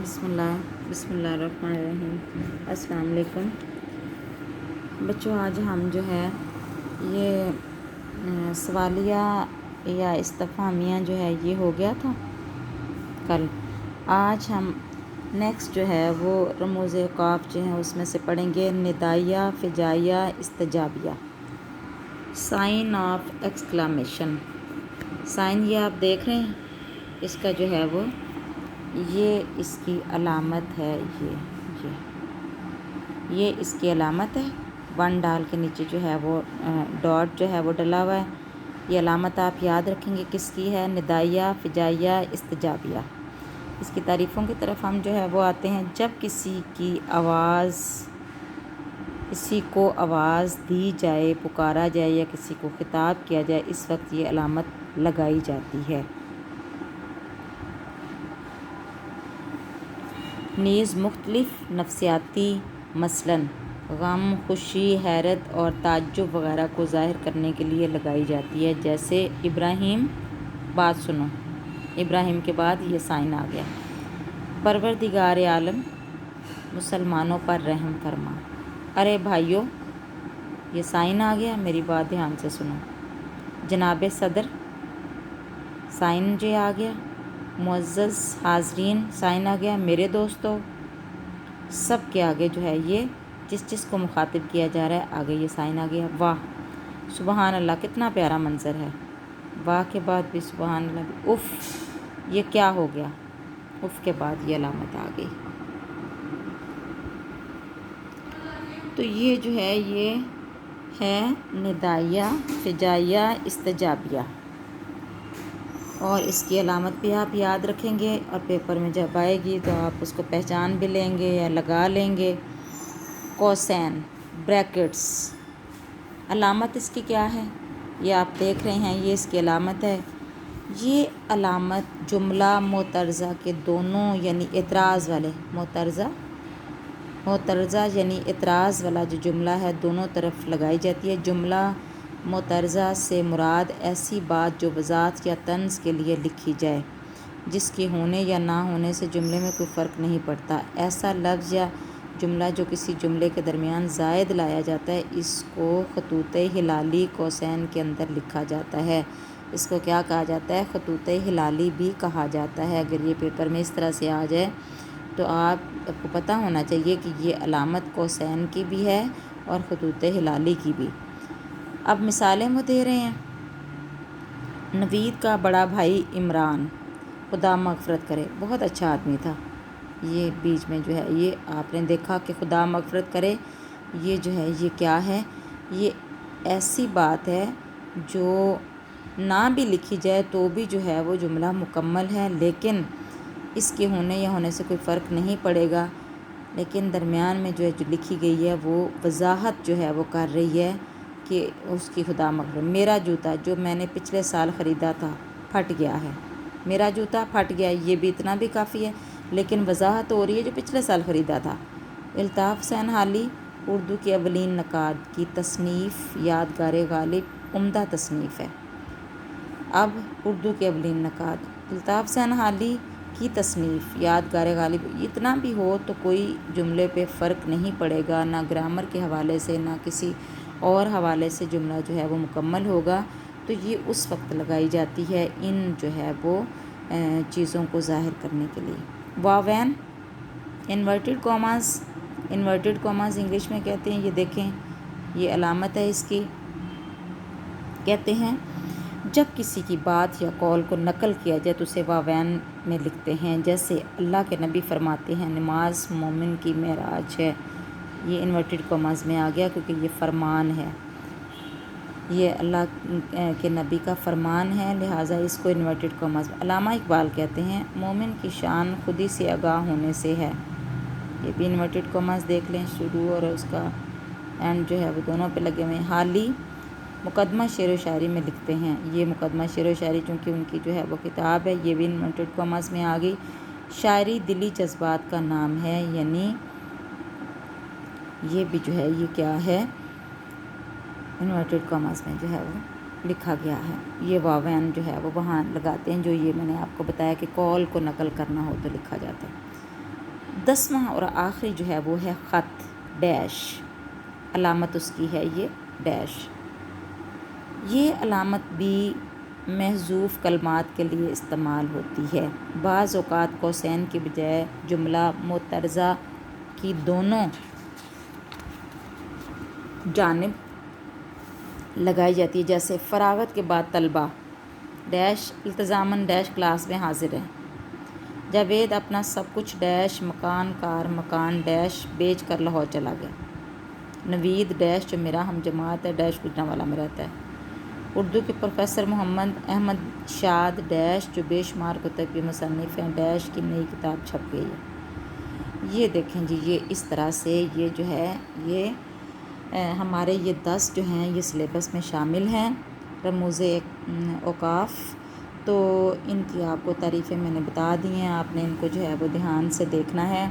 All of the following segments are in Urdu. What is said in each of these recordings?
بسم اللہ الرحمن الرحیم۔ السلام علیکم بچوں، آج ہم جو ہے یہ سوالیہ یا استفہامیہ جو ہے یہ ہو گیا تھا کل۔ آج ہم نیکسٹ جو ہے وہ رموز اوقاف جو ہیں اس میں سے پڑھیں گے ندائیہ، فجائیہ، استجابیہ، سائن آف ایکسکلامیشن۔ سائن یہ آپ دیکھ رہے ہیں، اس کا جو ہے وہ یہ اس کی علامت ہے، یہ اس کی علامت ہے۔ ون ڈال کے نیچے جو ہے وہ ڈاٹ جو ہے وہ ڈلا ہوا ہے۔ یہ علامت آپ یاد رکھیں گے کس کی ہے، ندائیہ، فجائیہ، استجابیہ۔ اس کی تعریفوں کی طرف ہم جو ہے وہ آتے ہیں۔ جب کسی کو آواز دی جائے، پکارا جائے یا کسی کو خطاب کیا جائے، اس وقت یہ علامت لگائی جاتی ہے۔ نیز مختلف نفسیاتی مثلاً غم، خوشی، حیرت اور تعجب وغیرہ کو ظاہر کرنے کے لیے لگائی جاتی ہے، جیسے ابراہیم، بات سنو۔ ابراہیم کے بعد یہ سائن آ گیا۔ پروردگار عالم، مسلمانوں پر رحم فرما۔ ارے بھائیو، یہ سائن آ گیا، میری بات دھیان سے سنو۔ جناب صدر، سائن جو آ گیا۔ معزز حاضرین، سائن آ گیا۔ میرے دوستو، سب کے آگے جو ہے یہ جس کو مخاطب کیا جا رہا ہے آگے یہ سائن آ گیا۔ واہ، سبحان اللہ، کتنا پیارا منظر ہے۔ واہ کے بعد بھی سبحان اللہ بھی۔ اف، یہ کیا ہو گیا؟ اف کے بعد یہ علامت آ گئی۔ تو یہ جو ہے یہ ہے ندائیہ، فجائیہ، استجابیہ، اور اس کی علامت بھی آپ یاد رکھیں گے اور پیپر میں جب آئے گی تو آپ اس کو پہچان بھی لیں گے یا لگا لیں گے۔ کوسین، بریکٹس، علامت اس کی کیا ہے؟ یہ آپ دیکھ رہے ہیں، یہ اس کی علامت ہے۔ یہ علامت جملہ معترضہ کے دونوں یعنی اعتراض والے، معترضہ یعنی اعتراض والا جو جملہ ہے دونوں طرف لگائی جاتی ہے۔ جملہ معترضہ سے مراد ایسی بات جو وضاحت یا طنز کے لیے لکھی جائے، جس کے ہونے یا نہ ہونے سے جملے میں کوئی فرق نہیں پڑتا۔ ایسا لفظ یا جملہ جو کسی جملے کے درمیان زائد لایا جاتا ہے، اس کو خطوط ہلالی قوسین کے اندر لکھا جاتا ہے۔ اس کو کیا کہا جاتا ہے؟ خطوط ہلالی بھی کہا جاتا ہے۔ اگر یہ پیپر میں اس طرح سے آ جائے تو آپ کو پتہ ہونا چاہیے کہ یہ علامت قوسین کی بھی ہے اور خطوط ہلالی کی بھی۔ اب مثالیں وہ دے رہے ہیں۔ نوید کا بڑا بھائی عمران، خدا مغفرت کرے، بہت اچھا آدمی تھا۔ یہ بیچ میں جو ہے یہ آپ نے دیکھا کہ خدا مغفرت کرے، یہ جو ہے یہ کیا ہے؟ یہ ایسی بات ہے جو نہ بھی لکھی جائے تو بھی جو ہے وہ جملہ مکمل ہے، لیکن اس کے ہونے یا ہونے سے کوئی فرق نہیں پڑے گا، لیکن درمیان میں جو لکھی گئی ہے وہ وضاحت جو ہے وہ کر رہی ہے کہ اس کی خدا مغفرت۔ میرا جوتا جو میں نے پچھلے سال خریدا تھا پھٹ گیا ہے، میرا جوتا پھٹ گیا، یہ بھی اتنا بھی کافی ہے، لیکن وضاحت ہو رہی ہے جو پچھلے سال خریدا تھا۔ الطاف حسین حالی، اردو کے اولین نقاد کی تصنیف یادگار غالب عمدہ تصنیف ہے۔ اب اردو کے اولین نقاد الطاف حسین حالی کی تصنیف یادگار غالب، اتنا بھی ہو تو کوئی جملے پہ فرق نہیں پڑے گا، نہ گرامر کے حوالے سے نہ کسی اور حوالے سے جملہ جو ہے وہ مکمل ہوگا، تو یہ اس وقت لگائی جاتی ہے ان جو ہے وہ چیزوں کو ظاہر کرنے کے لیے۔ واوین، انورٹڈ کاماز انگلش میں کہتے ہیں، یہ دیکھیں یہ علامت ہے اس کی۔ کہتے ہیں جب کسی کی بات یا قول کو نقل کیا جائے تو اسے واوین میں لکھتے ہیں، جیسے اللہ کے نبی فرماتے ہیں نماز مومن کی معراج ہے، یہ انورٹڈ کاماز میں آ گیا کیونکہ یہ فرمان ہے، یہ اللہ کے نبی کا فرمان ہے، لہٰذا اس کو انورٹڈ کاماز میں۔ علامہ اقبال کہتے ہیں مومن کی شان خودی سے آگاہ ہونے سے ہے، یہ بھی انورٹڈ کاماز دیکھ لیں، شروع اور اس کا اینڈ جو ہے وہ دونوں پہ لگے ہوئے ہیں۔ حالی مقدمہ شعر و شاعری میں لکھتے ہیں، یہ مقدمہ شعر و شاعری چونکہ ان کی جو ہے وہ کتاب ہے، یہ بھی انورٹڈ کاماز میں آ گئی۔ شاعری دلی جذبات کا نام ہے، یعنی یہ بھی جو ہے یہ کیا ہے؟ انورٹڈ کاماز میں جو ہے وہ لکھا گیا ہے۔ یہ واوین جو ہے وہ وہاں لگاتے ہیں جو یہ میں نے آپ کو بتایا کہ قول کو نقل کرنا ہو تو لکھا جاتا ہے۔ 10واں اور آخری جو ہے وہ ہے خط، ڈیش، علامت اس کی ہے یہ ڈیش۔ یہ علامت بھی محذوف کلمات کے لیے استعمال ہوتی ہے۔ بعض اوقات قوسین کی بجائے جملہ معترضہ کی دونوں جانب لگائی جاتی ہے، جیسے فراغت کے بعد طلبہ ڈیش التزاماً ڈیش کلاس میں حاضر ہیں۔ جاوید اپنا سب کچھ ڈیش مکان کار مکان ڈیش بیچ کر لاہور چلا گیا۔ نوید ڈیش جو میرا ہم جماعت ہے ڈیش گوجرانوالہ میں رہتا ہے۔ اردو کے پروفیسر محمد احمد شاد ڈیش جو بے شمار کتب کے مصنف ہیں ڈیش کی نئی کتاب چھپ گئی ہے۔ یہ دیکھیں جی، یہ اس طرح سے یہ جو ہے یہ ہمارے یہ 10 جو ہیں یہ سلیبس میں شامل ہیں، رموز اوقاف۔ تو ان کی آپ کو تعریفیں میں نے بتا دی ہیں، آپ نے ان کو جو ہے وہ دھیان سے دیکھنا ہے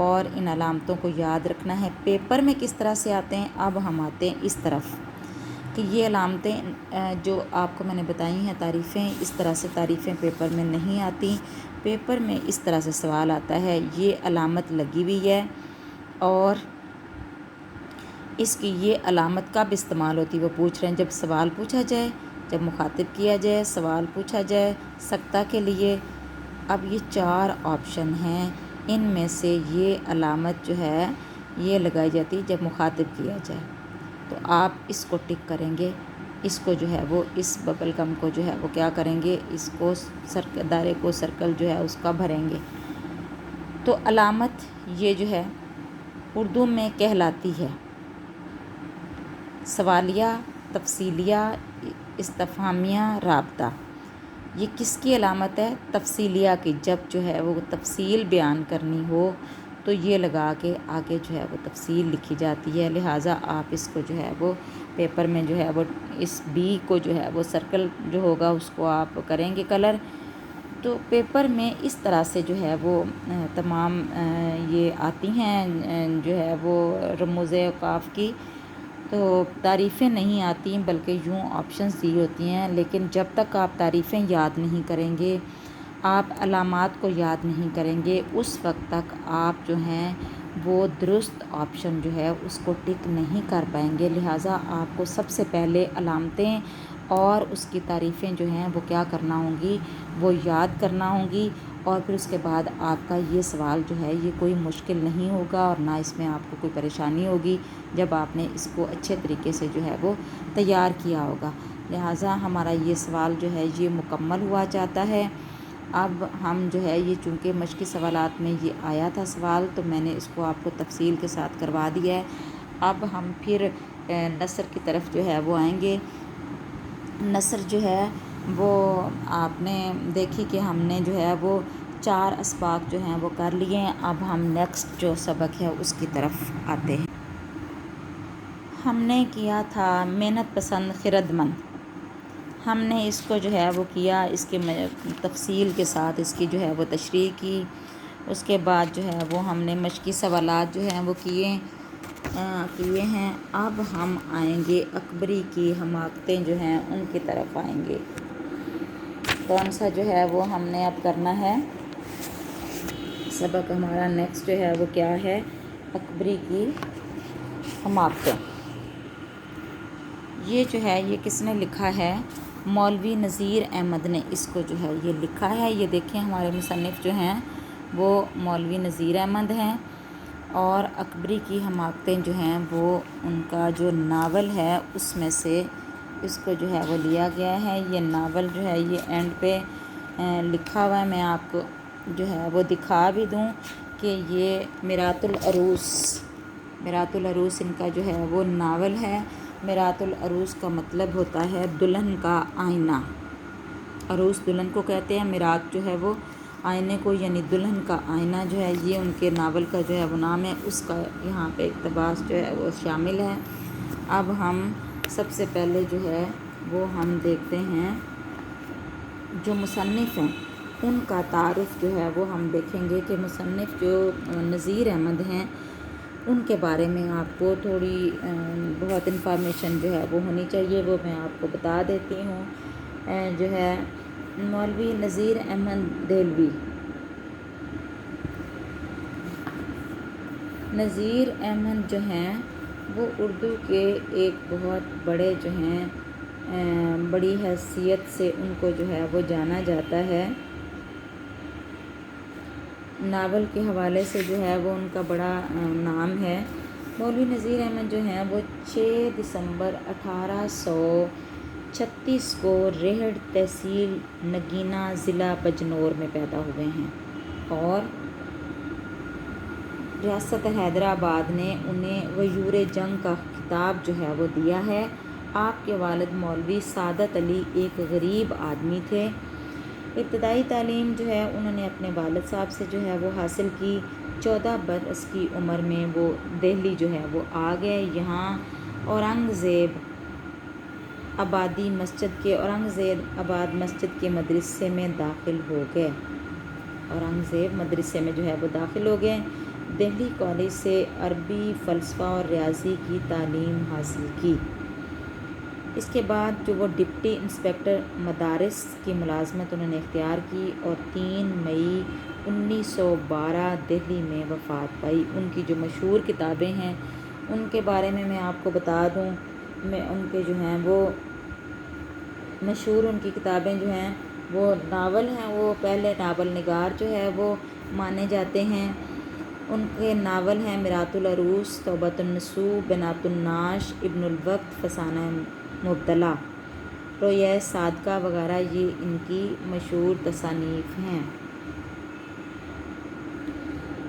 اور ان علامتوں کو یاد رکھنا ہے۔ پیپر میں کس طرح سے آتے ہیں، اب ہم آتے ہیں اس طرف کہ یہ علامتیں جو آپ کو میں نے بتائی ہیں تعریفیں، اس طرح سے تعریفیں پیپر میں نہیں آتی۔ پیپر میں اس طرح سے سوال آتا ہے، یہ علامت لگی ہوئی ہے اور اس کی یہ علامت کب استعمال ہوتی ہے، وہ پوچھ رہے ہیں جب سوال پوچھا جائے، جب مخاطب کیا جائے، سوال پوچھا جائے سکتہ کے لیے۔ اب یہ 4 آپشن ہیں، ان میں سے یہ علامت جو ہے یہ لگائی جاتی ہے جب مخاطب کیا جائے، تو آپ اس کو ٹک کریں گے، اس کو جو ہے وہ اس ببل گم کو جو ہے وہ کیا کریں گے، اس کو دائرے کو سرکل جو ہے اس کا بھریں گے۔ تو علامت یہ جو ہے اردو میں کہلاتی ہے سوالیہ، تفصیلیہ، استفہامیہ، رابطہ۔ یہ کس کی علامت ہے؟ تفصیلیہ کی، جب جو ہے وہ تفصیل بیان کرنی ہو تو یہ لگا کے آگے جو ہے وہ تفصیل لکھی جاتی ہے، لہٰذا آپ اس کو جو ہے وہ پیپر میں جو ہے وہ اس بی کو جو ہے وہ سرکل جو ہوگا اس کو آپ کریں گے کلر۔ تو پیپر میں اس طرح سے جو ہے وہ تمام یہ آتی ہیں جو ہے وہ رموز اوقاف کی، تو تعریفیں نہیں آتی بلکہ یوں آپشنز دی ہوتی ہیں، لیکن جب تک آپ تعریفیں یاد نہیں کریں گے، آپ علامات کو یاد نہیں کریں گے، اس وقت تک آپ جو ہیں وہ درست آپشن جو ہے اس کو ٹک نہیں کر پائیں گے، لہٰذا آپ کو سب سے پہلے علامتیں اور اس کی تعریفیں جو ہیں وہ کیا کرنا ہوں گی، وہ یاد کرنا ہوں گی، اور پھر اس کے بعد آپ کا یہ سوال جو ہے یہ کوئی مشکل نہیں ہوگا اور نہ اس میں آپ کو کوئی پریشانی ہوگی جب آپ نے اس کو اچھے طریقے سے جو ہے وہ تیار کیا ہوگا۔ لہٰذا ہمارا یہ سوال جو ہے یہ مکمل ہوا جاتا ہے۔ اب ہم جو ہے یہ چونکہ مشقی سوالات میں یہ آیا تھا سوال، تو میں نے اس کو آپ کو تفصیل کے ساتھ کروا دیا ہے۔ اب ہم پھر نثر کی طرف جو ہے وہ آئیں گے۔ نثر جو ہے وہ آپ نے دیکھی کہ ہم نے جو ہے وہ 4 اسباق جو ہیں وہ کر لیے ہیں۔ اب ہم نیکسٹ جو سبق ہے اس کی طرف آتے ہیں۔ ہم نے کیا تھا محنت پسند خرد مند، ہم نے اس کو جو ہے وہ کیا، اس کے تفصیل کے ساتھ اس کی جو ہے وہ تشریح کی۔ اس کے بعد جو ہے وہ ہم نے مشقی سوالات جو ہیں وہ کیے ہیں۔ اب ہم آئیں گے اکبری کی حماقتیں جو ہیں ان کی طرف آئیں گے۔ کون سا جو ہے وہ ہم نے اب کرنا ہے سبق، ہمارا نیکسٹ جو ہے وہ کیا ہے، اکبری کی حماقتیں۔ یہ جو ہے یہ کس نے لکھا ہے، مولوی نذیر احمد نے اس کو جو ہے یہ لکھا ہے۔ یہ دیکھیں ہمارے مصنف جو ہیں وہ مولوی نذیر احمد ہیں، اور اکبری کی حماقتیں جو ہیں وہ ان کا جو ناول ہے اس میں سے اس کو جو ہے وہ لیا گیا ہے۔ یہ ناول جو ہے یہ اینڈ پہ لکھا ہوا ہے، میں آپ کو جو ہے وہ دکھا بھی دوں کہ یہ میرات العروس ان کا جو ہے وہ ناول ہے۔ میرات العروس کا مطلب ہوتا ہے دلہن کا آئینہ، عروس دلہن کو کہتے ہیں، میرات جو ہے وہ آئینے کو، یعنی دلہن کا آئینہ جو ہے یہ ان کے ناول کا جو ہے وہ نام ہے، اس کا یہاں پہ اقتباس جو ہے وہ شامل ہے۔ اب ہم سب سے پہلے جو ہے وہ ہم دیکھتے ہیں جو مصنف ہیں ان کا تعارف جو ہے وہ ہم دیکھیں گے کہ مصنف جو نذیر احمد ہیں ان کے بارے میں آپ کو تھوڑی بہت انفارمیشن جو ہے وہ ہونی چاہیے، وہ میں آپ کو بتا دیتی ہوں۔ جو ہے مولوی نذیر احمد دہلوی، نذیر احمد جو ہیں وہ اردو کے ایک بہت بڑے جو ہیں بڑی حیثیت سے ان کو جو ہے وہ جانا جاتا ہے۔ ناول کے حوالے سے جو ہے وہ ان کا بڑا نام ہے۔ مولوی نذیر احمد جو ہیں وہ 6 دسمبر 1836 کو ریہڑ تحصیل نگینہ ضلع بجنور میں پیدا ہوئے ہیں اور ریاست حیدرآباد نے انہیں غیور جنگ کا خطاب جو ہے وہ دیا ہے۔ آپ کے والد مولوی سعادت علی ایک غریب آدمی تھے۔ ابتدائی تعلیم جو ہے انہوں نے اپنے والد صاحب سے جو ہے وہ حاصل کی۔ 14 برس کی عمر میں وہ دہلی جو ہے وہ آ گئے۔ یہاں اورنگزیب آباد مسجد کے مدرسے میں داخل ہو گئے۔ اورنگزیب مدرسے میں جو ہے وہ داخل ہو گئے۔ دہلی کالج سے عربی، فلسفہ اور ریاضی کی تعلیم حاصل کی۔ اس کے بعد جو وہ ڈپٹی انسپکٹر مدارس کی ملازمت انہوں نے اختیار کی اور 3 مئی 1912 دہلی میں وفات پائی۔ ان کی جو مشہور کتابیں ہیں ان کے بارے میں آپ کو بتا دوں، ان کے جو ہیں وہ مشہور ان کی کتابیں جو ہیں وہ ناول ہیں، وہ پہلے ناول نگار جو ہے وہ مانے جاتے ہیں۔ ان کے ناول ہیں میرات العروس، توبۃ النصوح، بنات النعش، ابن الوقت، فسانہ مبتلا، رویہ صادقہ وغیرہ، یہ ان کی مشہور تصانیف ہیں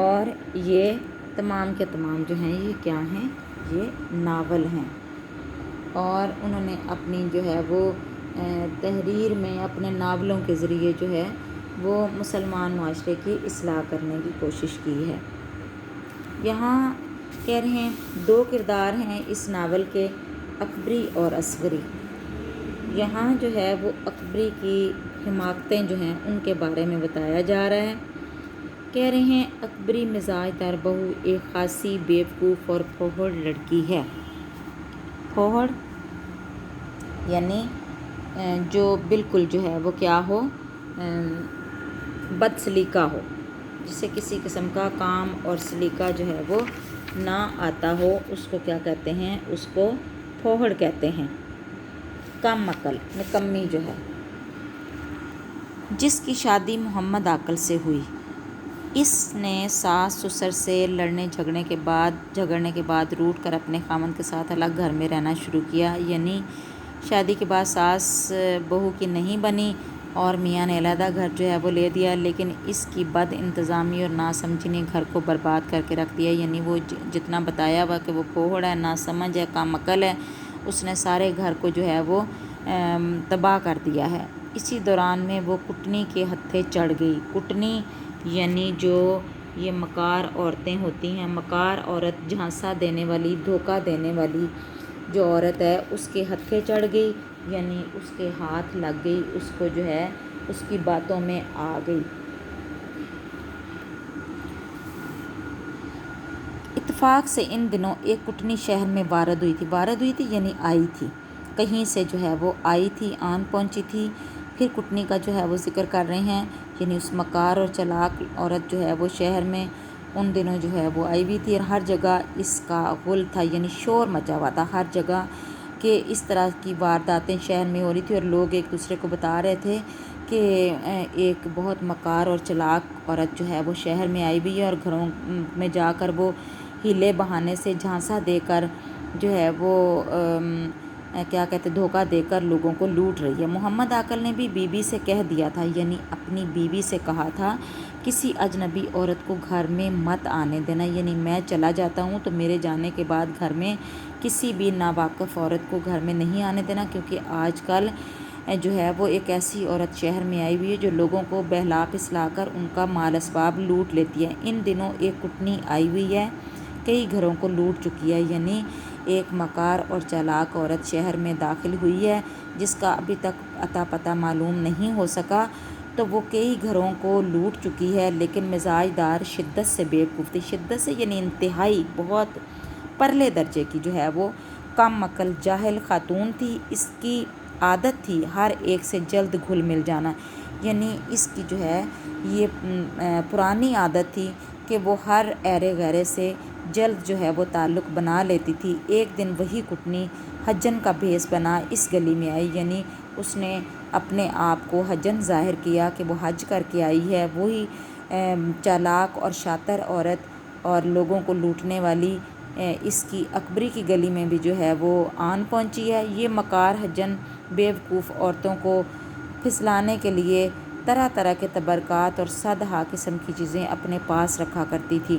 اور یہ تمام کے تمام جو ہیں یہ کیا ہیں، یہ ناول ہیں۔ اور انہوں نے اپنی جو ہے وہ تحریر میں اپنے ناولوں کے ذریعے جو ہے وہ مسلمان معاشرے کی اصلاح کرنے کی کوشش کی ہے۔ یہاں کہہ رہے ہیں 2 کردار ہیں اس ناول کے، اکبری اور اصغری۔ یہاں جو ہے وہ اکبری کی حماقتیں جو ہیں ان کے بارے میں بتایا جا رہا ہے۔ کہہ رہے ہیں اکبری مزاج دار بہو ایک خاصی بیوقوف اور پھوہڑ لڑکی ہے۔ پھوہڑ یعنی جو بالکل جو ہے وہ کیا ہو، بد سلیقہ ہو، جسے کسی قسم کا کام اور سلیقہ جو ہے وہ نہ آتا ہو، اس کو کیا کہتے ہیں، اس کو پھوہڑ کہتے ہیں۔ کم عقل، نکمی جو ہے۔ جس کی شادی محمد عاقل سے ہوئی۔ اس نے ساس سسر سے لڑنے جھگڑنے کے بعد روٹھ کر اپنے خاوند کے ساتھ الگ گھر میں رہنا شروع کیا، یعنی شادی کے بعد ساس بہو کی نہیں بنی اور میاں نے علیحدہ گھر جو ہے وہ لے دیا، لیکن اس کی بد انتظامی اور ناسمجھی نے گھر کو برباد کر کے رکھ دیا۔ یعنی وہ جتنا بتایا ہوا کہ وہ پھوہڑ ہے، ناسمجھ ہے، کم عقل ہے، اس نے سارے گھر کو جو ہے وہ تباہ کر دیا ہے۔ اسی دوران میں وہ کٹنی کے ہتھے چڑھ گئی۔ کٹنی یعنی جو یہ مکار عورتیں ہوتی ہیں، مکار عورت، جھانسا دینے والی، دھوکہ دینے والی جو عورت ہے اس کے ہتھے چڑھ گئی، یعنی اس کے ہاتھ لگ گئی، اس کو جو ہے اس کی باتوں میں آ گئی۔ اتفاق سے ان دنوں ایک کٹنی شہر میں وارد ہوئی تھی یعنی آئی تھی، کہیں سے جو ہے وہ آئی تھی، آن پہنچی تھی۔ پھر کٹنی کا جو ہے وہ ذکر کر رہے ہیں، یعنی اس مکار اور چلاک عورت جو ہے وہ شہر میں ان دنوں جو ہے وہ آئی ہوئی تھی، اور ہر جگہ اس کا غل تھا، یعنی شور مچا ہوا تھا ہر جگہ کہ اس طرح کی وارداتیں شہر میں ہو رہی تھی، اور لوگ ایک دوسرے کو بتا رہے تھے کہ ایک بہت مکار اور چلاک عورت جو ہے وہ شہر میں آئی ہوئی ہے، اور گھروں میں جا کر وہ ہیلے بہانے سے جھانسا دے کر جو ہے وہ کیا کہتے دھوکہ دے کر لوگوں کو لوٹ رہی ہے۔ محمد عاقل نے بھی بیوی سے کہہ دیا تھا، یعنی اپنی بیوی سے کہا تھا کسی اجنبی عورت کو گھر میں مت آنے دینا، یعنی میں چلا جاتا ہوں تو میرے جانے کے بعد گھر میں کسی بھی ناواقف عورت کو گھر میں نہیں آنے دینا، کیونکہ آج کل جو ہے وہ ایک ایسی عورت شہر میں آئی ہوئی ہے جو لوگوں کو بہلا پھسلا کر ان کا مال اسباب لوٹ لیتی ہے۔ ان دنوں ایک کٹنی آئی ہوئی ہے، کئی گھروں کو لوٹ چکی ہے، یعنی ایک مکار اور چالاک عورت شہر میں داخل ہوئی ہے جس کا ابھی تک اتا پتہ معلوم نہیں ہو سکا، تو وہ کئی گھروں کو لوٹ چکی ہے، لیکن مزاج دار شدت سے بیوقوف تھی۔ شدت سے یعنی انتہائی بہت پرلے درجے کی جو ہے وہ کم عقل جاہل خاتون تھی۔ اس کی عادت تھی ہر ایک سے جلد گھل مل جانا، یعنی اس کی جو ہے یہ پرانی عادت تھی کہ وہ ہر ایرے غیرے سے جلد جو ہے وہ تعلق بنا لیتی تھی۔ ایک دن وہی کٹنی حجن کا بھیس بنا اس گلی میں آئی، یعنی اس نے اپنے آپ کو حجن ظاہر کیا کہ وہ حج کر کے آئی ہے۔ وہی چالاک اور شاطر عورت اور لوگوں کو لوٹنے والی اس کی اکبری کی گلی میں بھی جو ہے وہ آن پہنچی ہے۔ یہ مکار حجن بیوقوف عورتوں کو پھسلانے کے لیے طرح طرح کے تبرکات اور صدہا قسم کی چیزیں اپنے پاس رکھا کرتی تھی۔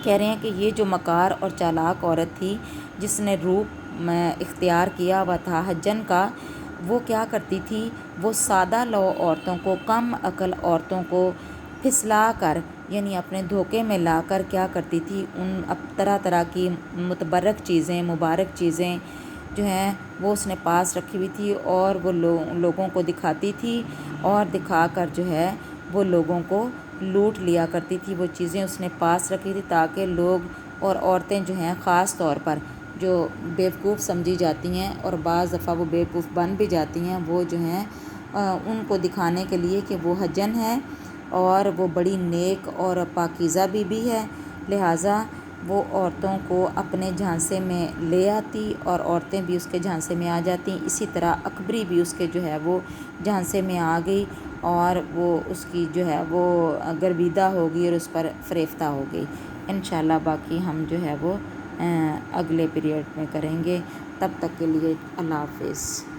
کہہ رہے ہیں کہ یہ جو مکار اور چالاک عورت تھی جس نے روپ اختیار کیا ہوا تھا حجن کا، وہ کیا کرتی تھی، وہ سادہ لو عورتوں کو، کم عقل عورتوں کو پھسلا کر، یعنی اپنے دھوکے میں لا کر کیا کرتی تھی، ان طرح طرح کی متبرک چیزیں، مبارک چیزیں جو ہیں وہ اس نے پاس رکھی ہوئی تھی اور وہ لوگوں کو دکھاتی تھی اور دکھا کر جو ہے وہ لوگوں کو لوٹ لیا کرتی تھی۔ وہ چیزیں اس نے پاس رکھی تھی تاکہ لوگ اور عورتیں جو ہیں خاص طور پر جو بیوقوف سمجھی جاتی ہیں اور بعض دفعہ وہ بیوقوف بن بھی جاتی ہیں، وہ جو ہیں ان کو دکھانے کے لیے کہ وہ حجن ہے اور وہ بڑی نیک اور پاکیزہ بھی ہے، لہٰذا وہ عورتوں کو اپنے جھانسے میں لے آتی اور عورتیں بھی اس کے جھانسے میں آ جاتی۔ اسی طرح اکبری بھی اس کے جو ہے وہ جھانسے میں آ گئی اور وہ اس کی جو ہے وہ گرویدہ ہو گئی اور اس پر فریفتہ ہو گئی۔ انشاءاللہ باقی ہم جو ہے وہ اگلے پیریڈ میں کریں گے۔ تب تک کے لیے اللہ حافظ۔